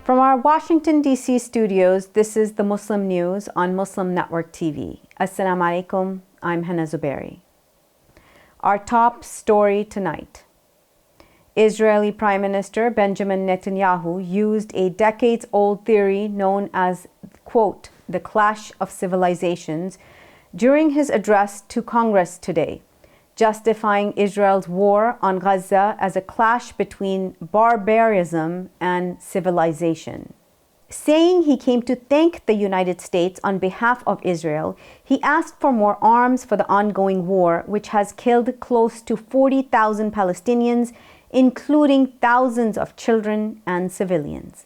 From our Washington, D.C. studios, this is the Muslim News on Muslim Network TV. Assalamu alaikum, I'm Hannah Zubairi. Our top story tonight. Israeli Prime Minister Benjamin Netanyahu used a decades-old theory known as, quote, the clash of civilizations during his address to Congress today, justifying Israel's war on Gaza as a clash between barbarism and civilization. Saying he came to thank the United States on behalf of Israel, he asked for more arms for the ongoing war, which has killed close to 40,000 Palestinians, including thousands of children and civilians.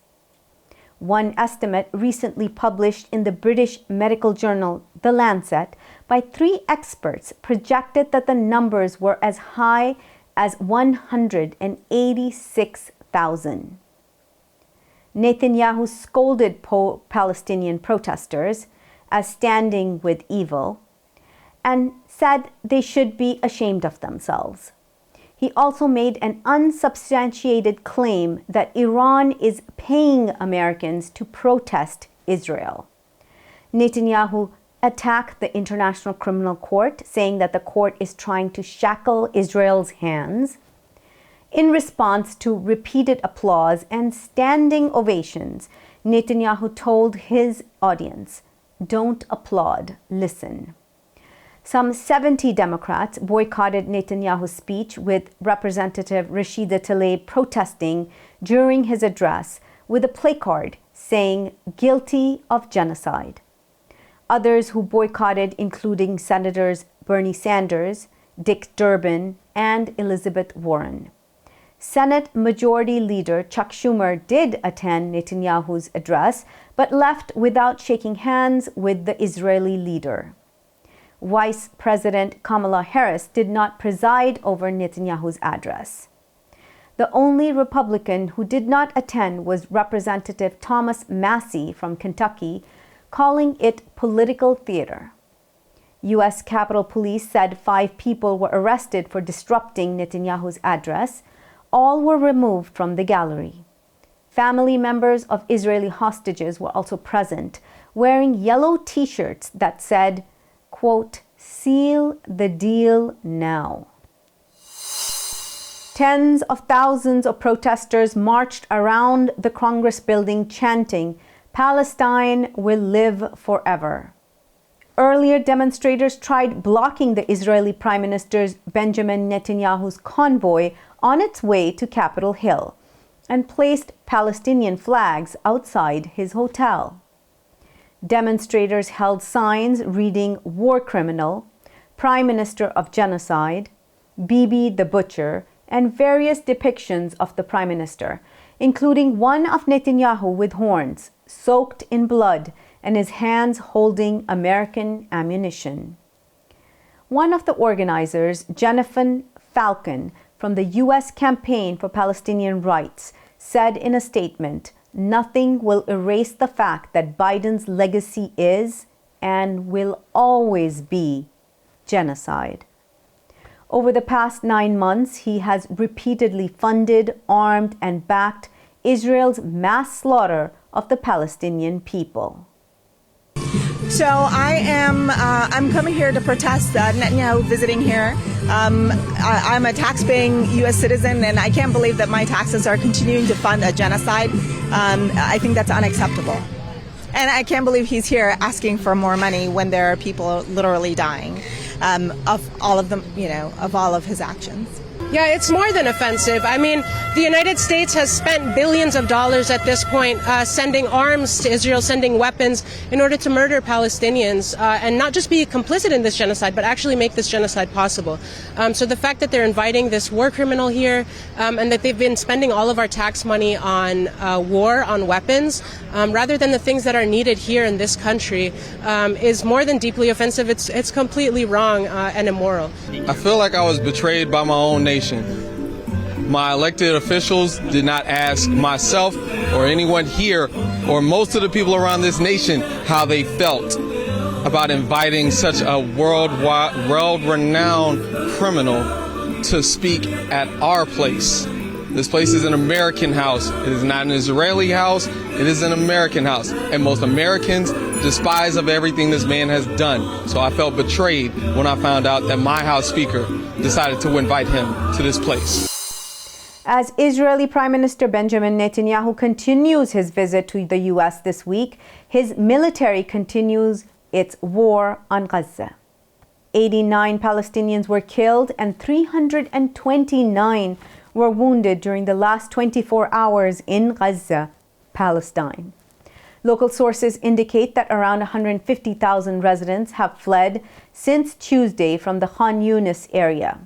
One estimate recently published in the British medical journal The Lancet by 3 experts projected that the numbers were as high as 186,000. Netanyahu scolded Palestinian protesters as standing with evil and said they should be ashamed of themselves. He also made an unsubstantiated claim that Iran is paying Americans to protest Israel. Netanyahu attacked the International Criminal Court, saying that the court is trying to shackle Israel's hands. In response to repeated applause and standing ovations, Netanyahu told his audience, "Don't applaud, listen." Some 70 Democrats boycotted Netanyahu's speech, with Representative Rashida Tlaib protesting during his address with a placard saying, "Guilty of genocide." Others who boycotted including Senators Bernie Sanders, Dick Durbin, and Elizabeth Warren. Senate Majority Leader Chuck Schumer did attend Netanyahu's address, but left without shaking hands with the Israeli leader. Vice President Kamala Harris did not preside over Netanyahu's address. The only Republican who did not attend was Representative Thomas Massie from Kentucky, calling it political theater. U.S. Capitol Police said 5 people were arrested for disrupting Netanyahu's address. All were removed from the gallery. Family members of Israeli hostages were also present, wearing yellow T-shirts that said, quote, "Seal the deal now." Tens of thousands of protesters marched around the Congress building chanting, "Palestine will live forever." Earlier, demonstrators tried blocking the Israeli Prime Minister Benjamin Netanyahu's convoy on its way to Capitol Hill and placed Palestinian flags outside his hotel. Demonstrators held signs reading "War Criminal," "Prime Minister of Genocide," "Bibi the Butcher," and various depictions of the Prime Minister, including one of Netanyahu with horns, soaked in blood, and his hands holding American ammunition. One of the organizers, Jennifer Falcon, from the U.S. Campaign for Palestinian Rights, said in a statement, "Nothing will erase the fact that Biden's legacy is and will always be genocide." Over the past 9 months, he has repeatedly funded, armed, and backed Israel's mass slaughter of the Palestinian people. So I'm coming here to protest Netanyahu visiting here. I'm a tax-paying U.S. citizen, and I can't believe that my taxes are continuing to fund a genocide. I think that's unacceptable. And I can't believe he's here asking for more money when there are people literally dying of all of them, of all of his actions. Yeah, it's more than offensive. I mean, the United States has spent billions of dollars at this point sending arms to Israel, sending weapons in order to murder Palestinians and not just be complicit in this genocide, but actually make this genocide possible. So the fact that they're inviting this war criminal here and that they've been spending all of our tax money on war, on weapons, rather than the things that are needed here in this country is more than deeply offensive. It's completely wrong and immoral. I feel like I was betrayed by my own nation. My elected officials did not ask myself or anyone here or most of the people around this nation how they felt about inviting such a world-renowned criminal to speak at our place. This place is an American house. It is not an Israeli house. It is an American house. And most Americans despise of everything this man has done. So I felt betrayed when I found out that my House Speaker decided to invite him to this place. As Israeli Prime Minister Benjamin Netanyahu continues his visit to the U.S. this week, his military continues its war on Gaza. 89 Palestinians were killed and 329 were wounded during the last 24 hours in Gaza, Palestine. Local sources indicate that around 150,000 residents have fled since Tuesday from the Khan Yunis area.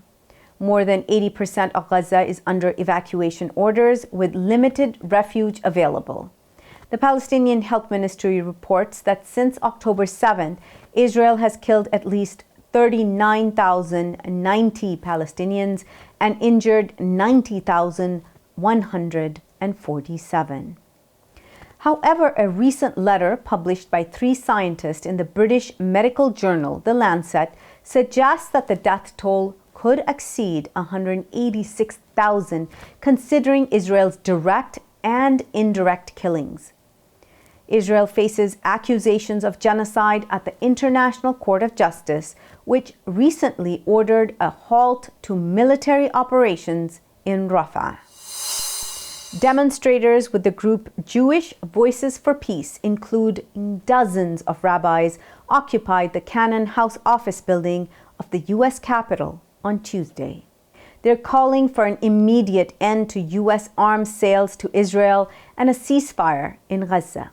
More than 80% of Gaza is under evacuation orders with limited refuge available. The Palestinian Health Ministry reports that since October 7th, Israel has killed at least 39,090 Palestinians and injured 90,147. However, a recent letter published by 3 scientists in the British medical journal, The Lancet, suggests that the death toll could exceed 186,000, considering Israel's direct and indirect killings. Israel faces accusations of genocide at the International Court of Justice, which recently ordered a halt to military operations in Rafah. Demonstrators with the group Jewish Voices for Peace, including dozens of rabbis, occupied the Cannon House office building of the U.S. Capitol on Tuesday. They're calling for an immediate end to U.S. arms sales to Israel and a ceasefire in Gaza.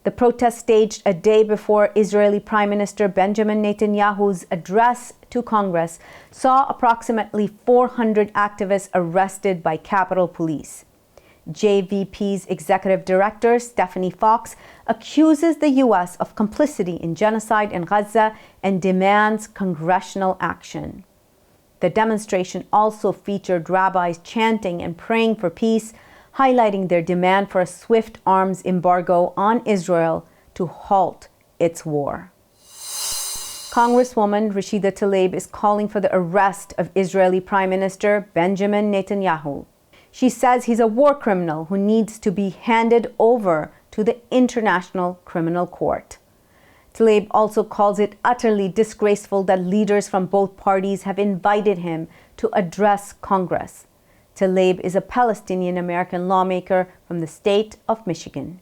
The protest, staged a day before Israeli Prime Minister Benjamin Netanyahu's address to Congress, saw approximately 400 activists arrested by Capitol Police. JVP's executive director, Stephanie Fox, accuses the U.S. of complicity in genocide in Gaza and demands congressional action. The demonstration also featured rabbis chanting and praying for peace, highlighting their demand for a swift arms embargo on Israel to halt its war. Congresswoman Rashida Tlaib is calling for the arrest of Israeli Prime Minister Benjamin Netanyahu. She says he's a war criminal who needs to be handed over to the International Criminal Court. Tlaib also calls it utterly disgraceful that leaders from both parties have invited him to address Congress. Tlaib is a Palestinian-American lawmaker from the state of Michigan.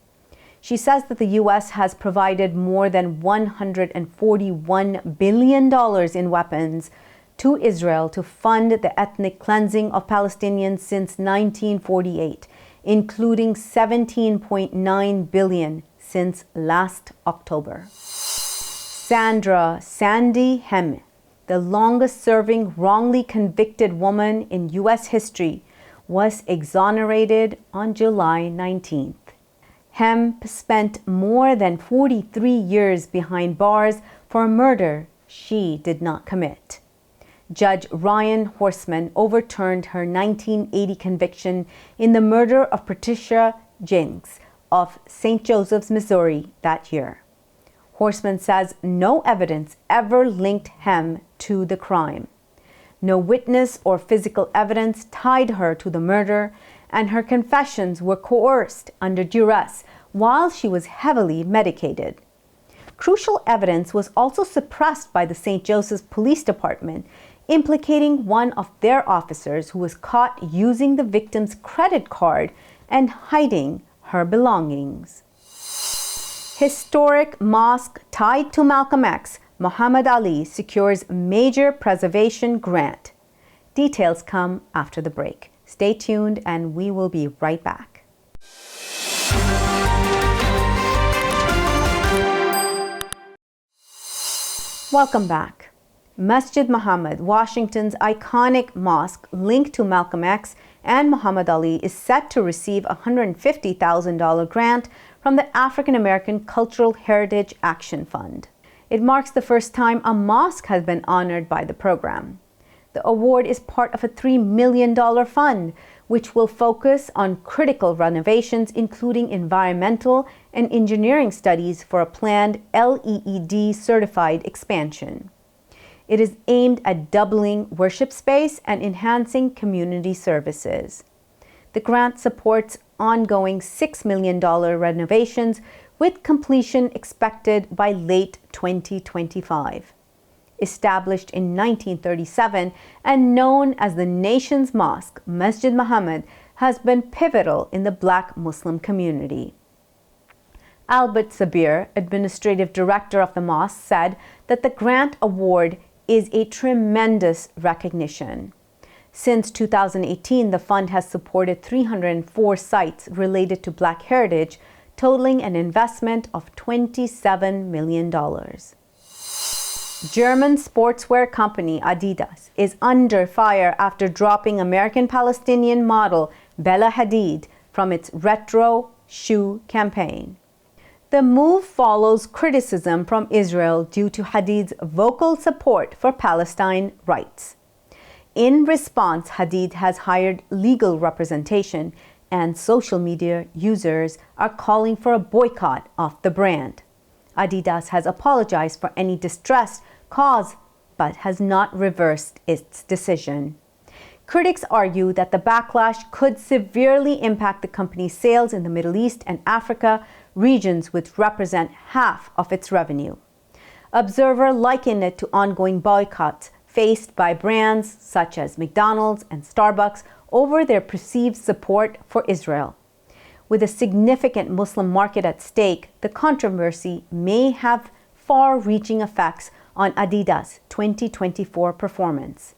She says that the U.S. has provided more than $141 billion in weapons to Israel to fund the ethnic cleansing of Palestinians since 1948, including $17.9 billion since last October. Sandy Hem, the longest-serving wrongly convicted woman in U.S. history, was exonerated on July 19th. Hem spent more than 43 years behind bars for a murder she did not commit. Judge Ryan Horseman overturned her 1980 conviction in the murder of Patricia Jenks of St. Joseph's, Missouri that year. Horseman says no evidence ever linked Hem to the crime. No witness or physical evidence tied her to the murder, and her confessions were coerced under duress while she was heavily medicated. Crucial evidence was also suppressed by the St. Joseph's Police Department, implicating one of their officers who was caught using the victim's credit card and hiding her belongings. Historic mosque tied to Malcolm X, Muhammad Ali, secures major preservation grant. Details come after the break. Stay tuned and we will be right back. Welcome back. Masjid Muhammad, Washington's iconic mosque linked to Malcolm X and Muhammad Ali, is set to receive a $150,000 grant from the African American Cultural Heritage Action Fund. It marks the first time a mosque has been honored by the program. The award is part of a $3 million fund, which will focus on critical renovations, including environmental and engineering studies for a planned LEED certified expansion. It is aimed at doubling worship space and enhancing community services. The grant supports ongoing $6 million renovations with completion expected by late 2025. Established in 1937 and known as the nation's mosque, Masjid Muhammad has been pivotal in the Black Muslim community. Albert Sabir, administrative director of the mosque, said that the grant award is a tremendous recognition. Since 2018, the fund has supported 304 sites related to Black heritage, totaling an investment of $27 million. German sportswear company Adidas is under fire after dropping American-Palestinian model Bella Hadid from its retro shoe campaign. The move follows criticism from Israel due to Hadid's vocal support for Palestine rights. In response, Hadid has hired legal representation, and social media users are calling for a boycott of the brand. Adidas has apologized for any distress caused, but has not reversed its decision. Critics argue that the backlash could severely impact the company's sales in the Middle East and Africa, regions which represent half of its revenue. Observers liken it to ongoing boycotts faced by brands such as McDonald's and Starbucks over their perceived support for Israel. With a significant Muslim market at stake, the controversy may have far-reaching effects on Adidas' 2024 performance.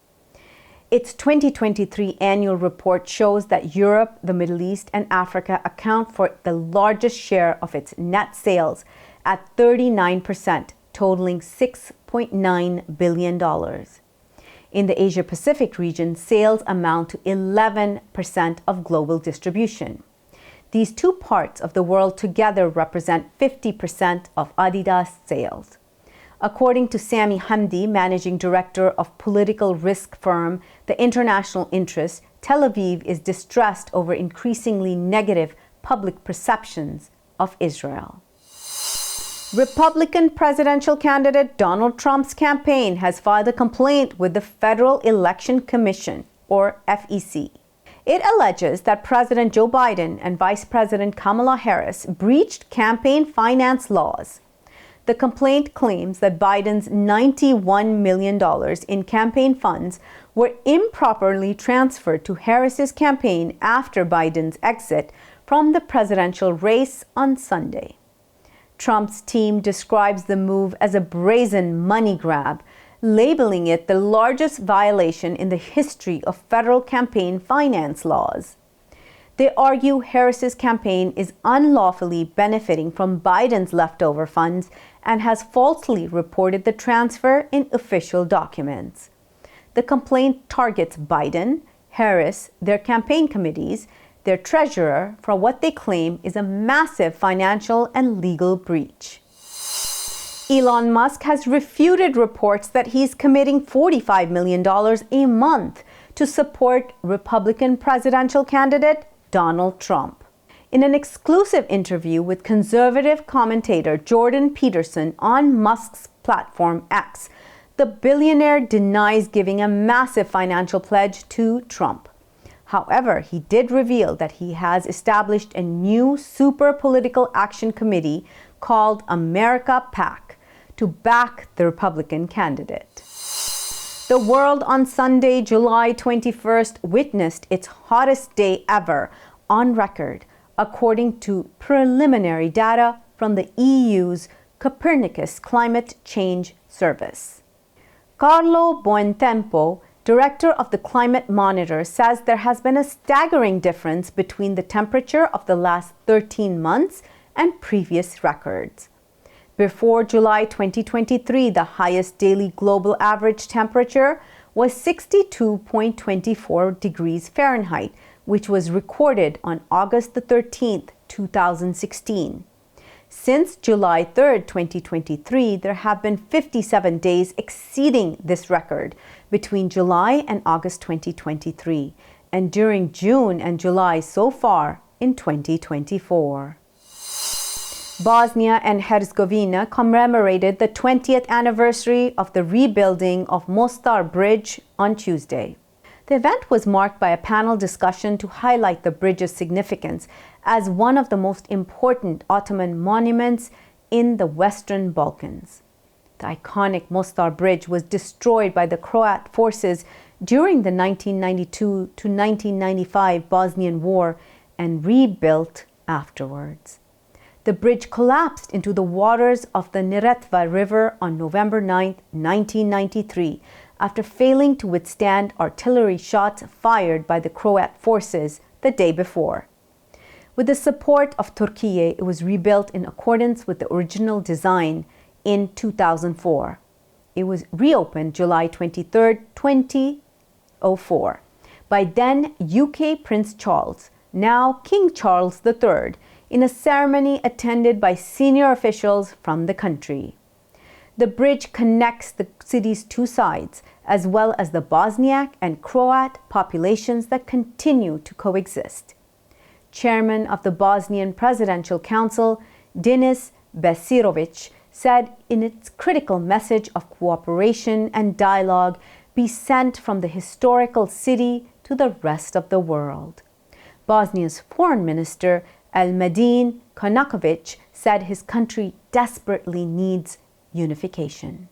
Its 2023 annual report shows that Europe, the Middle East, and Africa account for the largest share of its net sales at 39%, totaling $6.9 billion. In the Asia-Pacific region, sales amount to 11% of global distribution. These two parts of the world together represent 50% of Adidas sales. According to Sami Hamdi, managing director of political risk firm The International Interest, Tel Aviv is distressed over increasingly negative public perceptions of Israel. Republican presidential candidate Donald Trump's campaign has filed a complaint with the Federal Election Commission, or FEC. It alleges that President Joe Biden and Vice President Kamala Harris breached campaign finance laws. The complaint claims that Biden's $91 million in campaign funds were improperly transferred to Harris's campaign after Biden's exit from the presidential race on Sunday. Trump's team describes the move as a brazen money grab, labeling it the largest violation in the history of federal campaign finance laws. They argue Harris's campaign is unlawfully benefiting from Biden's leftover funds and has falsely reported the transfer in official documents. The complaint targets Biden, Harris, their campaign committees, their treasurer, for what they claim is a massive financial and legal breach. Elon Musk has refuted reports that he's committing $45 million a month to support Republican presidential candidate Donald Trump. In an exclusive interview with conservative commentator Jordan Peterson on Musk's platform X, the billionaire denies giving a massive financial pledge to Trump. However, he did reveal that he has established a new super political action committee called America PAC to back the Republican candidate. The world on Sunday, July 21st, witnessed its hottest day ever on record, according to preliminary data from the EU's Copernicus Climate Change Service. Carlo Buontempo, director of the Climate Monitor, says there has been a staggering difference between the temperature of the last 13 months and previous records. Before July 2023, the highest daily global average temperature was 62.24 degrees Fahrenheit, which was recorded on August 13, 2016. Since July 3, 2023, there have been 57 days exceeding this record between July and August 2023, and during June and July so far in 2024. Bosnia and Herzegovina commemorated the 20th anniversary of the rebuilding of Mostar Bridge on Tuesday. The event was marked by a panel discussion to highlight the bridge's significance as one of the most important Ottoman monuments in the Western Balkans. The iconic Mostar Bridge was destroyed by the Croat forces during the 1992 to 1995 Bosnian War and rebuilt afterwards. The bridge collapsed into the waters of the Neretva River on November 9, 1993, after failing to withstand artillery shots fired by the Croat forces the day before. With the support of Turkey, it was rebuilt in accordance with the original design in 2004. It was reopened July 23, 2004, by then UK Prince Charles, now King Charles III, in a ceremony attended by senior officials from the country. The bridge connects the city's two sides, as well as the Bosniak and Croat populations that continue to coexist. Chairman of the Bosnian Presidential Council, Denis Besirovic, said in its critical message of cooperation and dialogue be sent from the historical city to the rest of the world. Bosnia's Foreign Minister, Elmedin Konakovic, said his country desperately needs unification.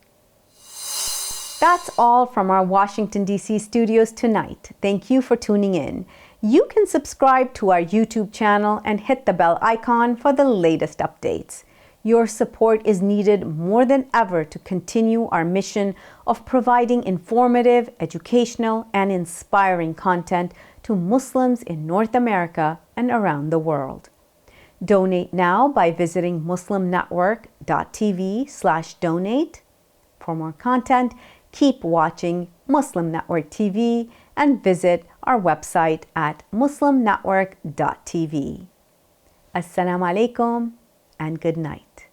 That's all from our Washington, D.C. studios tonight. Thank you for tuning in. You can subscribe to our YouTube channel and hit the bell icon for the latest updates. Your support is needed more than ever to continue our mission of providing informative, educational, and inspiring content to Muslims in North America and around the world. Donate now by visiting muslimnetwork.tv/donate. For more content, keep watching Muslim Network TV and visit our website at muslimnetwork.tv. Assalamu alaikum and good night.